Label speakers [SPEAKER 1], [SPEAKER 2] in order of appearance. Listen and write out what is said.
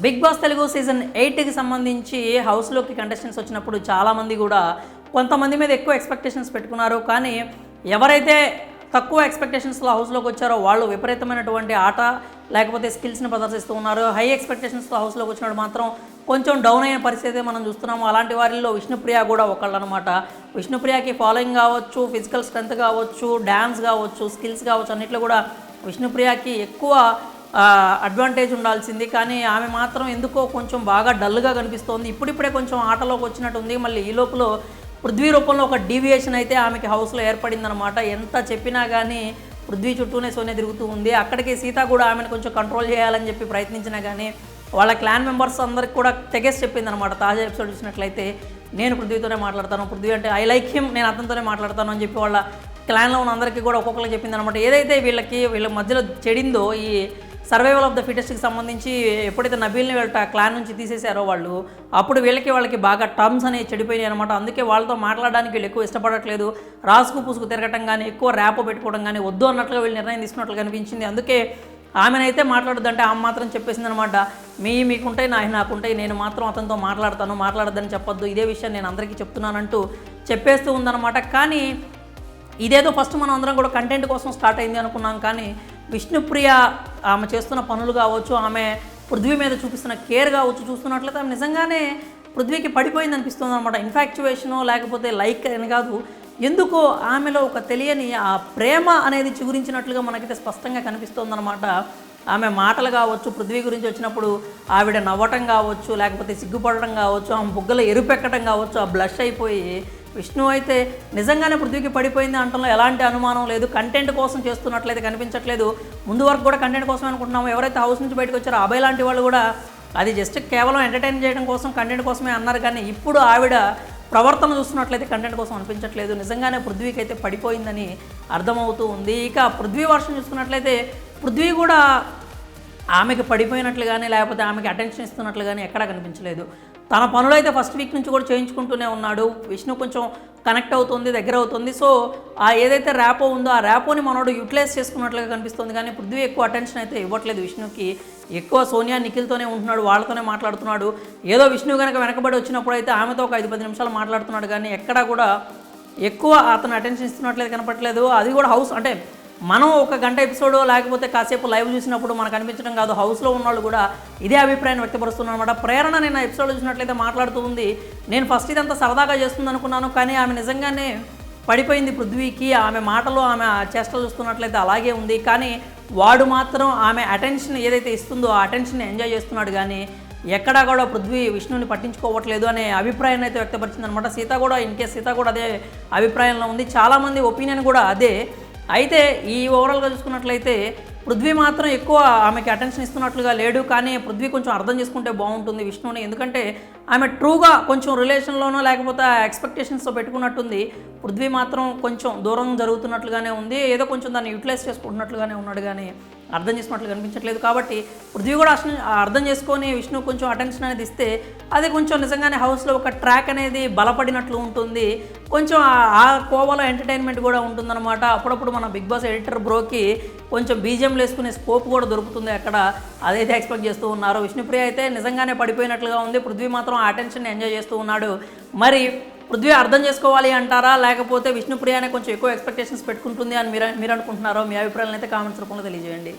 [SPEAKER 1] Big boss Telugu season 8కి సంబంధించి హౌస్లోకి contestants వచ్చినప్పుడు చాలామంది కూడా కొంతమంది మీద ఎక్కువ ఎక్స్పెక్టేషన్స్ పెట్టుకున్నారు. కానీ ఎవరైతే తక్కువ ఎక్స్పెక్టేషన్స్లో హౌస్లోకి వచ్చారో వాళ్ళు విపరీతమైనటువంటి ఆట లేకపోతే స్కిల్స్ని ప్రదర్శిస్తూ ఉన్నారు. హై ఎక్స్పెక్టేషన్స్తో హౌస్లోకి వచ్చినప్పుడు మాత్రం కొంచెం డౌన్ అయిన పరిస్థితి మనం చూస్తున్నాము. అలాంటి వారిలో విష్ణుప్రియ కూడా ఒకళ్ళు అనమాట. విష్ణుప్రియకి ఫాలోయింగ్ కావచ్చు, ఫిజికల్ స్ట్రెంత్ కావచ్చు, డ్యాన్స్ కావచ్చు, స్కిల్స్ కావచ్చు, అన్నిట్లో కూడా విష్ణుప్రియకి ఎక్కువ అడ్వాంటేజ్ ఉండాల్సింది. కానీ ఆమె మాత్రం ఎందుకో కొంచెం బాగా డల్గా కనిపిస్తోంది. ఇప్పుడిప్పుడే కొంచెం ఆటలోకి వచ్చినట్టుంది. మళ్ళీ ఈ లోపల పృథ్వీ రూపంలో ఒక డీవియేషన్ అయితే ఆమెకి హౌస్లో ఏర్పడిందనమాట. ఎంత చెప్పినా కానీ పృథ్వీ చుట్టూనే సోనే తిరుగుతూ ఉంది. అక్కడికి సీత కూడా ఆమెను కొంచెం కంట్రోల్ చేయాలని చెప్పి ప్రయత్నించినా కానీ వాళ్ళ క్లాన్ మెంబర్స్ అందరికి కూడా తెగేసి చెప్పిందనమాట. తాజా ఎపిసోడ్ చూసినట్లయితే నేను పృథ్వీతోనే మాట్లాడతాను, పృథ్వీ అంటే ఐ లైక్ హిమ్, నేను అతనితోనే మాట్లాడతాను అని చెప్పి వాళ్ళ క్లాన్లో ఉన్న అందరికీ కూడా ఒక్కొక్కరికి చెప్పిందనమాట. ఏదైతే వీళ్ళ మధ్యలో చెడిందో ఈ సర్వైవల్ ఆఫ్ ద ఫిటెస్ట్కి సంబంధించి ఎప్పుడైతే నబీల్ని వీళ్ళ క్లాన్ నుంచి తీసేశారో వాళ్ళు, అప్పుడు వాళ్ళకి బాగా టర్మ్స్ అనేవి చెడిపోయినాయి అనమాట. అందుకే వాళ్ళతో మాట్లాడడానికి వీళ్ళు ఎక్కువ ఇష్టపడట్లేదు. రాసుకు పూసుకు తిరగటం కానీ, ఎక్కువ ర్యాప్ పెట్టుకోవడం కానీ వద్దు అన్నట్లుగా వీళ్ళు నిర్ణయం తీసుకున్నట్లు కనిపించింది. అందుకే ఆమెనైతే మాట్లాడొద్దంటే ఆమె మాత్రం చెప్పేసింది అనమాట. మీకుంటాయి, నాకుంటాయి, నేను మాత్రం అతనితో మాట్లాడొద్దని చెప్పొద్దు, ఇదే విషయం నేను అందరికీ చెప్తున్నానంటూ చెప్పేస్తూ ఉందన్నమాట. కానీ ఇదేదో ఫస్ట్ మనం అందరం కూడా కంటెంట్ కోసం స్టార్ట్ అయింది అనుకున్నాం. కానీ విష్ణుప్రియ ఆమె చేస్తున్న పనులు కావచ్చు, ఆమె పృథ్వీ మీద చూపిస్తున్న కేర్ కావచ్చు, చూస్తున్నట్లయితే ఆమె నిజంగానే పృథ్వీకి పడిపోయింది అనిపిస్తుంది అనమాట. ఇన్ఫాక్చువేషను లేకపోతే లైక్ అని కాదు, ఎందుకో ఆమెలో ఒక తెలియని ఆ ప్రేమ అనేది చిగురించినట్లుగా మనకైతే స్పష్టంగా కనిపిస్తుందన్నమాట. ఆమె మాటలు కావచ్చు, పృథ్వీ గురించి వచ్చినప్పుడు ఆవిడ నవ్వటం కావచ్చు, లేకపోతే సిగ్గుపడటం కావచ్చు, ఆమె బుగ్గలు ఎరుపెక్కటం కావచ్చు, ఆ బ్లష్ అయిపోయి విష్ణు అయితే నిజంగానే పృథ్వీకి పడిపోయింది అంటంలో ఎలాంటి అనుమానం లేదు. కంటెంట్ కోసం చేస్తున్నట్లయితే కనిపించట్లేదు. ముందు వరకు కూడా కంటెంట్ కోసం అనుకుంటున్నాము. ఎవరైతే హౌస్ నుంచి బయటకు వచ్చారో అభయ్ లాంటి వాళ్ళు కూడా అది జస్ట్ కేవలం ఎంటర్టైన్ చేయడం కోసం, కంటెంట్ కోసమే అన్నారు. కానీ ఇప్పుడు ఆవిడ ప్రవర్తన చూస్తున్నట్లయితే కంటెంట్ కోసం అనిపించట్లేదు. నిజంగానే పృథ్వీకి అయితే పడిపోయిందని అర్థమవుతూ ఉంది. ఇక పృథ్వీ వర్షన్ చూసుకున్నట్లయితే పృథ్వీ కూడా ఆమెకి పడిపోయినట్లుగానే లేకపోతే ఆమెకి అటెన్షన్ ఇస్తున్నట్లుగానే ఎక్కడా కనిపించలేదు. తన పనులు అయితే ఫస్ట్ వీక్ నుంచి కూడా చేయించుకుంటూనే ఉన్నాడు. విష్ణు కొంచెం కనెక్ట్ అవుతుంది, దగ్గర అవుతుంది. సో ఆ ఏదైతే ర్యాపో ఉందో ఆ ర్యాపోని మనోడు యూటిలైజ్ చేసుకున్నట్లుగా కనిపిస్తుంది. కానీ పృథ్వీ ఎక్కువ అటెన్షన్ అయితే ఇవ్వట్లేదు విష్ణుకి. ఎక్కువ సోనియా నిఖిల్తోనే ఉంటున్నాడు, వాళ్ళతోనే మాట్లాడుతున్నాడు. ఏదో విష్ణు కనుక వెనకబడి వచ్చినప్పుడు అయితే ఆమెతో ఒక 5-10 నిమిషాలు మాట్లాడుతున్నాడు. కానీ ఎక్కడా కూడా ఎక్కువ అతను అటెన్షన్ ఇస్తున్నట్లయితే కనపట్లేదు. అది కూడా హౌస్ అంటే మనం ఒక గంట ఎపిసోడ్ లేకపోతే కాసేపు లైవ్ చూసినప్పుడు మనకు అనిపించడం కాదు, హౌస్లో ఉన్నవాళ్ళు కూడా ఇదే అభిప్రాయాన్ని వ్యక్తపరుస్తున్నారు అనమాట. ప్రేరణ నేను ఆ ఎపిసోడ్ చూసినట్లయితే మాట్లాడుతూ ఉంది. నేను ఫస్ట్ ఇదంతా సరదాగా చేస్తుంది అనుకున్నాను, కానీ ఆమె నిజంగానే పడిపోయింది పృథ్వీకి. ఆమె మాటలు, ఆమె చేష్టలు చూస్తున్నట్లయితే అలాగే ఉంది. కానీ వాడు మాత్రం ఆమె అటెన్షన్ ఏదైతే ఇస్తుందో ఆ అటెన్షన్ ఎంజాయ్ చేస్తున్నాడు. కానీ ఎక్కడా కూడా పృథ్వీ విష్ణుని పట్టించుకోవట్లేదు అనే అభిప్రాయాన్ని అయితే వ్యక్తపరిచింది అనమాట. సీత కూడా అదే అభిప్రాయంలో ఉంది. చాలామంది ఒపీనియన్ కూడా అదే. అయితే ఈ ఓవరాల్గా చూసుకున్నట్లయితే పృథ్వీ మాత్రం ఎక్కువ ఆమెకి అటెన్షన్ ఇస్తున్నట్లుగా లేడు. కానీ పృథ్వీ కొంచెం అర్థం చేసుకుంటే బాగుంటుంది విష్ణుని. ఎందుకంటే ఆమె ట్రూగా కొంచెం రిలేషన్లోనో లేకపోతే ఎక్స్పెక్టేషన్స్తో పెట్టుకున్నట్టుంది. పృథ్వీ మాత్రం కొంచెం దూరం జరుగుతున్నట్లుగానే ఉంది. ఏదో కొంచెం దాన్ని యూటిలైజ్ చేసుకుంటున్నట్లుగానే ఉన్నాడు, కానీ అర్థం చేసుకున్నట్లు కనిపించట్లేదు. కాబట్టి పృథ్వీ కూడా అర్థం చేసుకొని విష్ణు కొంచెం అటెన్షన్ అనేది ఇస్తే అది కొంచెం నిజంగానే హౌస్లో ఒక ట్రాక్ అనేది బలపడినట్లు ఉంటుంది. కొంచెం ఆ కోవలో ఎంటర్టైన్మెంట్ కూడా ఉంటుందన్నమాట. అప్పుడప్పుడు మన బిగ్ బాస్ ఎడిటర్ బ్రోకి కొంచెం బీజిఎంలు వేసుకునే స్కోప్ కూడా దొరుకుతుంది అక్కడ. అదైతే ఎక్స్పెక్ట్ చేస్తూ ఉన్నారు. విష్ణుప్రియ అయితే నిజంగానే పడిపోయినట్లుగా ఉంది. పృథ్వీ మాత్రం ఆ అటెన్షన్ ఎంజాయ్ చేస్తూ ఉన్నాడు. మరి పృథ్వీ అర్థం చేసుకోవాలి అంటారా, లేకపోతే విష్ణుప్రియనే కొంచెం ఎక్కువ ఎక్స్పెక్టేషన్స్ పెట్టుకుంటుంది అని మీరు అనుకుంటున్నారో? మీ అభిప్రాయాలను అయితే కామెంట్స్ రూపంలో తెలియజేయండి.